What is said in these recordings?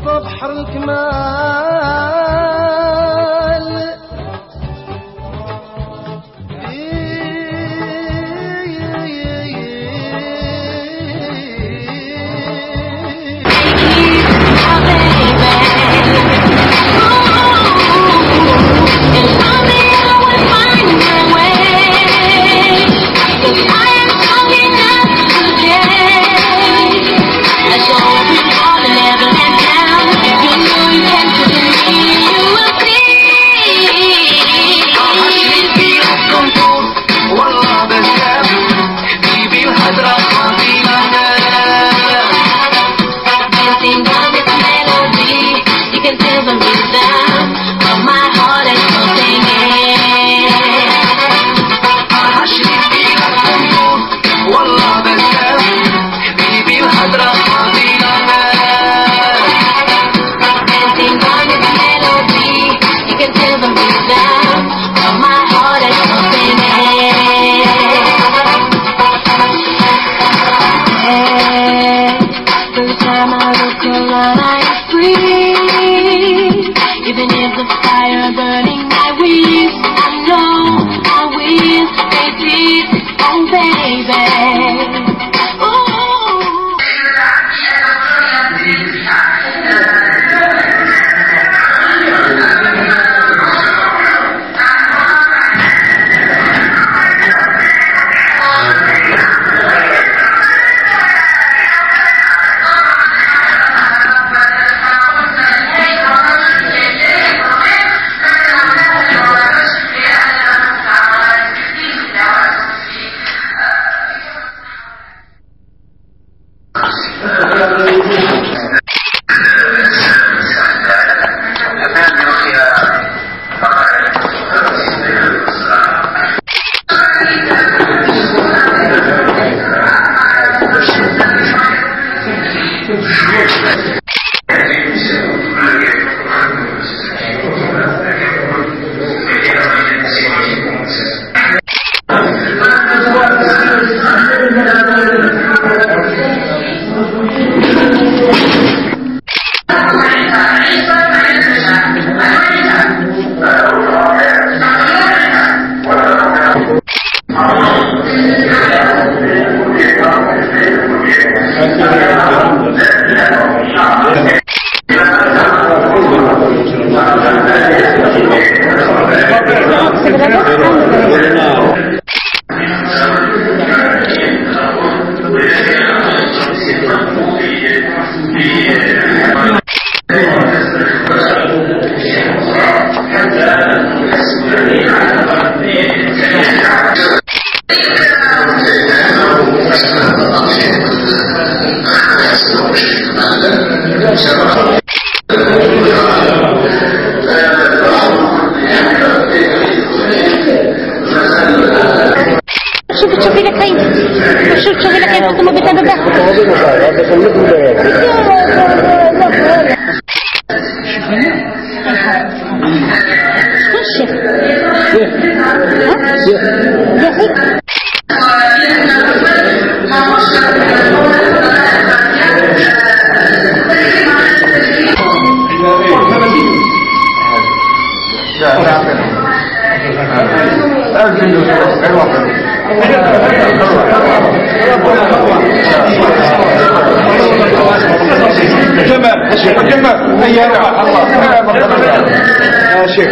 بحر الكمال شوفي لك هاي شوفي لك هاي تصمم بتاع ده يا شيخ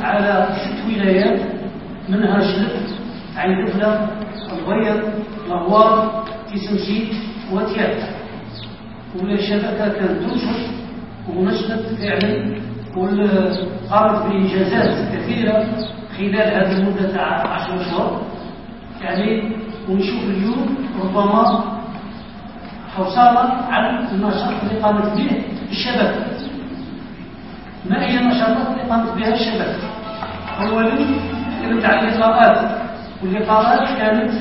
على 6 ولايات منها جلب، عين دفلة، الغير، الأغوار، كيسمجيد وتيات. والشبكة كانت تنشط ونشطت فعلا وقامت بإنجازات كثيرة خلال هذه المدة 10 أشهر يعني. ونشوف اليوم ربما حوصلة على النشاط اللي قامت به الشبكة. ما هي النشاطات اللي قامت بها الشبكة؟ أولا كانت على اللقاءات، واللقاءات كانت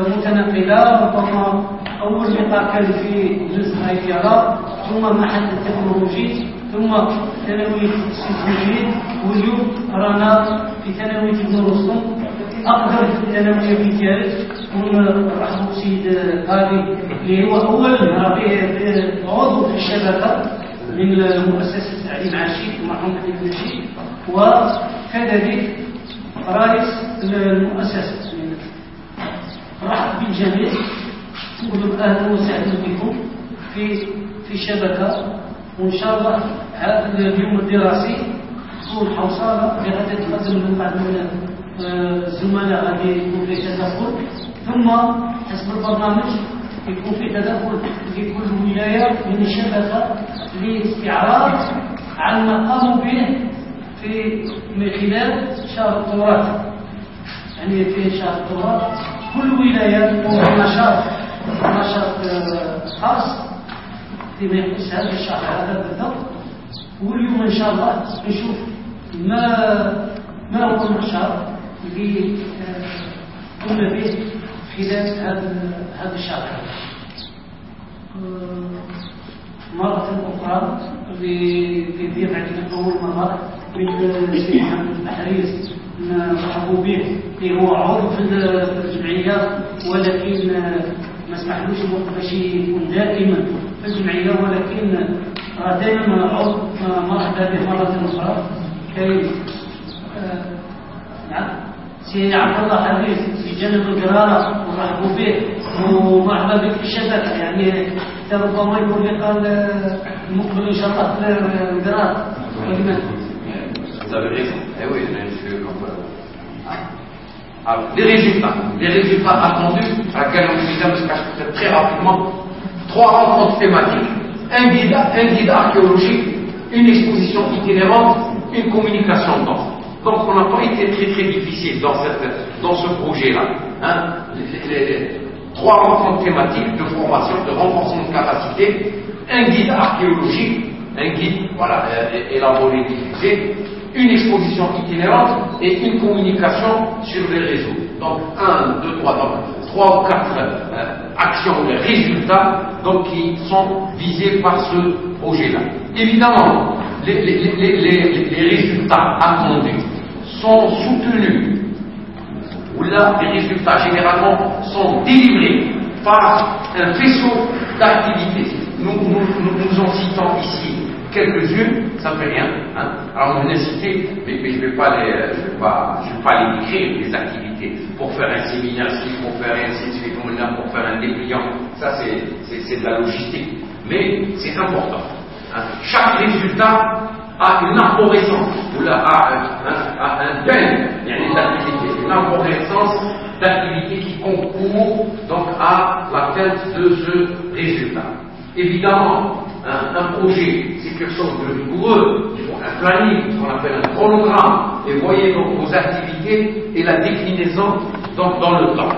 متنقلة. ربما أول لقاء كان في جنس الإيتيارات، ثم معهد التكنولوجي، ثم ثانوية السيسمولوجي، واليوم رانا في ثانوية ابن رستم، أقدم ثانوية في تيارت. ونرحبوا بسيد قاضي اللي هو أول عضو في الشبكة من مؤسسة التعليم عاشيك المرحوم حبيب النشيد، وكذلك رئيس المؤسسة. رحب بالجميع، نقول أهلا وسهلا بكم في الشبكة. وإن شاء الله هذا اليوم الدراسي تكون حوصلة لغاية تقدم من بعض من الزملاء غادي يكون في تدخل، ثم حسب البرنامج يكون في تدخل لكل ولاية من الشبكة لاستعراض عن ما قاموا به من خلال شهر التراث. يعني في شهر التراث كل ولاية تقوم بنشاط خاص فيما يخص هذا الشهر هذا بالضبط. واليوم إن شاء الله نشوف ما هو النشاط اللي قمنا به خلال هذا الشهر. مرة أخرى في ضيف عندنا أول مرة من السيد محمد البحريز نرحبوا به، اللي هو عضو في الجمعية، ولكن ما سمحلوش باش يكون دائما في الجمعية، ولكن دائما عضو. مرحبا به مرة أخرى. كاين نعم سي عبد الله حبيب في جانب القرارة ونرحبوا به ومرحبا بك في الشبكة يعني ربما يكون لقاء المقبل إن شاء الله في القرارة. Vous avez raison. Eh oui, monsieur. Alors, les résultats attendus, à laquelle on se cache peut-être très rapidement, 3 rencontres thématiques, un guide archéologique, une exposition itinérante, une communication dense. Donc on n'a pas été très difficile dans ce projet-là. Hein. Les 3 rencontres thématiques de formation, de renforcement de capacité, un guide archéologique, un guide voilà, élaboré, diffusé, une exposition itinérante et une communication sur les réseaux. Donc 1, 2, 3, donc 3 ou 4 actions ou résultats donc, qui sont visés par ce projet-là. Évidemment, les résultats attendus sont soutenus, ou là, les résultats généralement sont délivrés par un faisceau d'activités. Nous en citons ici quelques-unes, ça ne fait rien. Hein. Alors on a cité, mais je ne vais pas les décrire, les activités. Pour faire un séminaire, pour faire ainsi de suite, pour faire un dépliant, ça c'est de la logistique. Mais c'est important. Hein. Chaque résultat a une arborescence, ou là, a un thème, il y a des activités, une arborescence d'activités qui concourent donc à l'atteinte de ce résultat. Évidemment, un projet, c'est quelque chose de rigoureux, il faut un planning, ce qu'on appelle un chronogramme, et vous voyez donc vos activités et la déclinaison donc, dans le temps.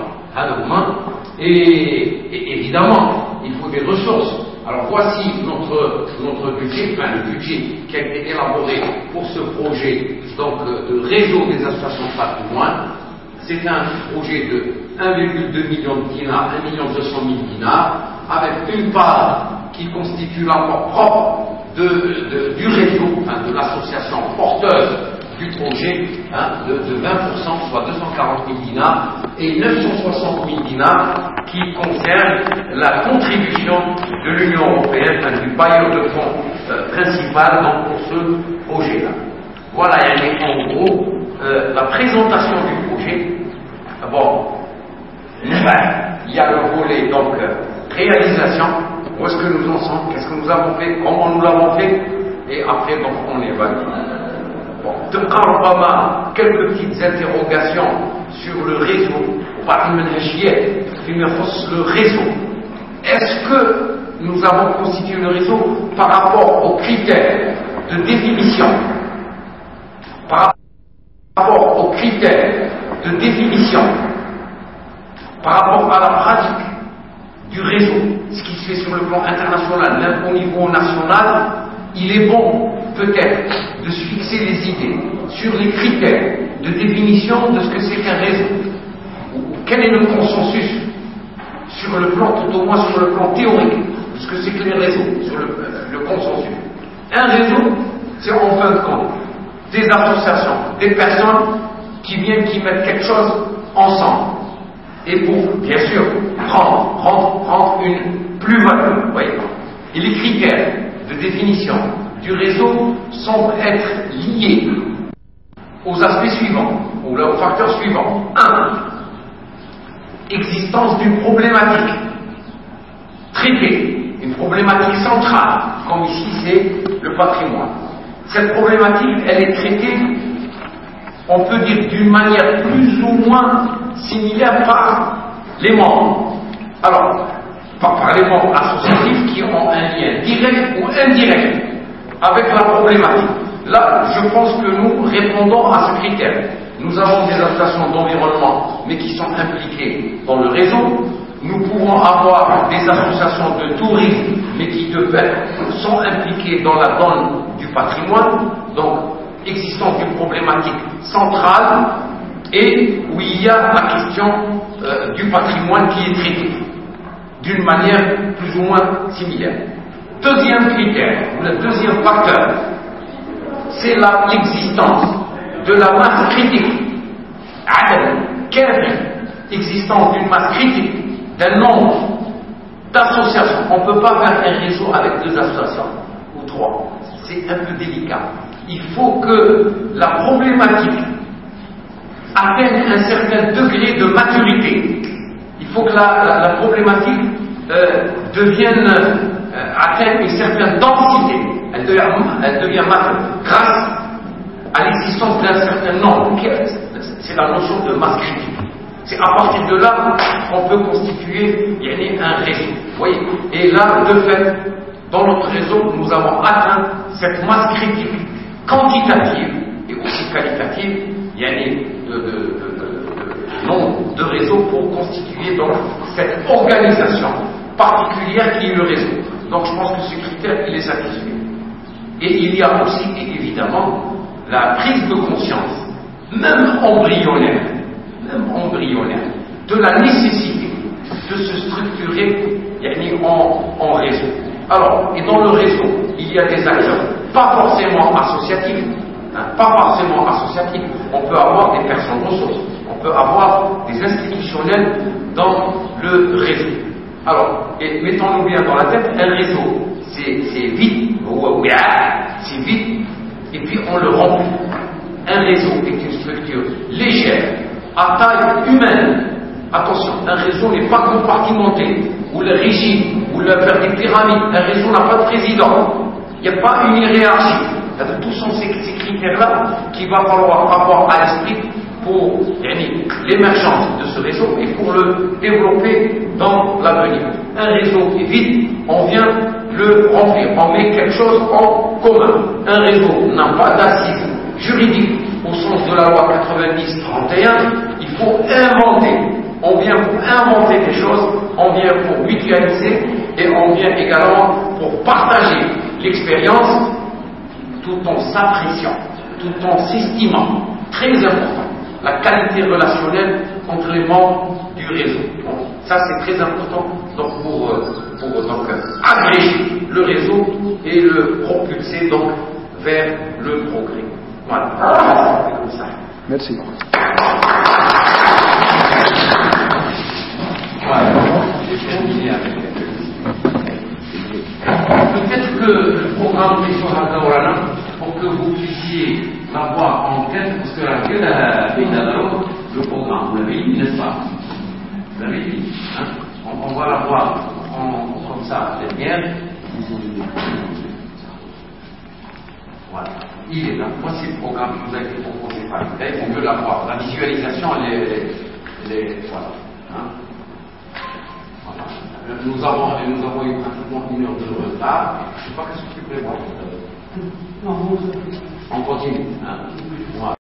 Et évidemment, il faut des ressources. Alors voici notre budget, enfin le budget qui a été élaboré pour ce projet donc, de réseau des associations de patrimoine. C'est un projet de 1,2 million de dinars, 1 200 000 dinars, avec une part qui constitue l'apport propre du réseau, hein, de l'association porteuse du projet, hein, de 20%, soit 240 000 dinars, et 960 000 dinars qui concernent la contribution de l'Union européenne, enfin, du bailleur de fonds principal donc, pour ce projet-là. Voilà en gros la présentation du projet. Bon, il y a le volet donc réalisation. Où est-ce que nous en sommes? Qu'est-ce que nous avons fait? Comment nous l'avons fait? Et après, donc, on évalue. Bon, quelques petites interrogations sur le réseau. Le réseau. Est-ce que nous avons constitué le réseau par rapport aux critères de définition? Par rapport aux critères de définition, par rapport à la pratique du réseau, ce qui se fait sur le plan international, même au niveau national, il est bon peut-être de se fixer les idées sur les critères de définition de ce que c'est qu'un réseau. Quel est le consensus sur le plan, tout au moins sur le plan théorique, de ce que c'est que les réseaux, sur le consensus. Un réseau, c'est en fin de compte des associations, des personnes qui viennent, qui mettent quelque chose ensemble. Et pour, bien sûr, rendre une plus-value. Et les critères de définition du réseau semblent être liés aux aspects suivants, ou aux facteurs suivants. 1. Existence d'une problématique traitée, une problématique centrale, comme ici c'est le patrimoine. Cette problématique, elle est traitée, on peut dire d'une manière plus ou moins similaire par les membres. Alors, par les membres associatifs qui ont un lien direct ou indirect avec la problématique. Là, je pense que nous répondons à ce critère. Nous avons des associations d'environnement, mais qui sont impliquées dans le réseau. Nous pouvons avoir des associations de tourisme, mais qui de fait sont impliquées dans la donne du patrimoine. Donc, existence d'une problématique centrale et où il y a la question du patrimoine qui est traité d'une manière plus ou moins similaire. Deuxième critère, ou le deuxième facteur, c'est l'existence de la masse critique. Existence d'une masse critique, d'un nombre d'associations. On ne peut pas faire un réseau avec 2 associations ou 3. C'est un peu délicat. Il faut que la problématique atteignent un certain degré de maturité. Il faut que la problématique atteigne une certaine densité. Elle devient mature grâce à l'existence d'un certain nombre. C'est la notion de masse critique. C'est à partir de là qu'on peut constituer un réseau. Vous voyez? Et là, de fait, dans notre réseau, nous avons atteint cette masse critique quantitative et aussi qualitative, nombre de réseaux pour constituer donc cette organisation particulière qui est le réseau. Donc je pense que ce critère, il est satisfait. Et il y a aussi, évidemment, la prise de conscience, même embryonnaire, de la nécessité de se structurer en réseau. Alors, et dans le réseau, il y a des acteurs, pas forcément associatifs. On peut avoir des personnes ressources, on peut avoir des institutionnels dans le réseau. Alors, et mettons-nous bien dans la tête, un réseau, c'est vide, c'est vide, et puis on le remplit. Un réseau est une structure légère, à taille humaine. Attention, un réseau n'est pas compartimenté, ou le rigide, ou le faire des pyramides. Un réseau n'a pas de président. Il n'y a pas une hiérarchie. Tous sont ces critères-là qu'il va falloir avoir à l'esprit pour l'émergence de ce réseau et pour le développer dans l'avenir. Un réseau est vide, on vient le remplir, on met quelque chose en commun. Un réseau n'a pas d'assise juridique au sens de la loi 90-31, il faut inventer. On vient pour inventer des choses, on vient pour mutualiser et on vient également pour partager l'expérience tout en s'appréciant, tout en s'estimant. Très important, la qualité relationnelle entre les membres du réseau. Bon, ça c'est très important donc, pour agréger le réseau et le propulser donc vers le progrès. Voilà, c'est comme ça. Merci. Voilà, j'ai terminé avec peut-être que le programme Shahada Orana, pour que vous puissiez l'avoir en tête, parce que le programme, vous l'avez dit, n'est-ce pas? Vous l'avez dit, hein? On va l'avoir comme ça, dernière. Voilà, il est là. Voici le programme qui vous a été proposé par l'IDEC. On veut l'avoir. La visualisation, voilà. Hein? Voilà. Nous avons eu pratiquement 1 heure de retard. Je ne sais pas ce que tu prévois. On continue. Hein?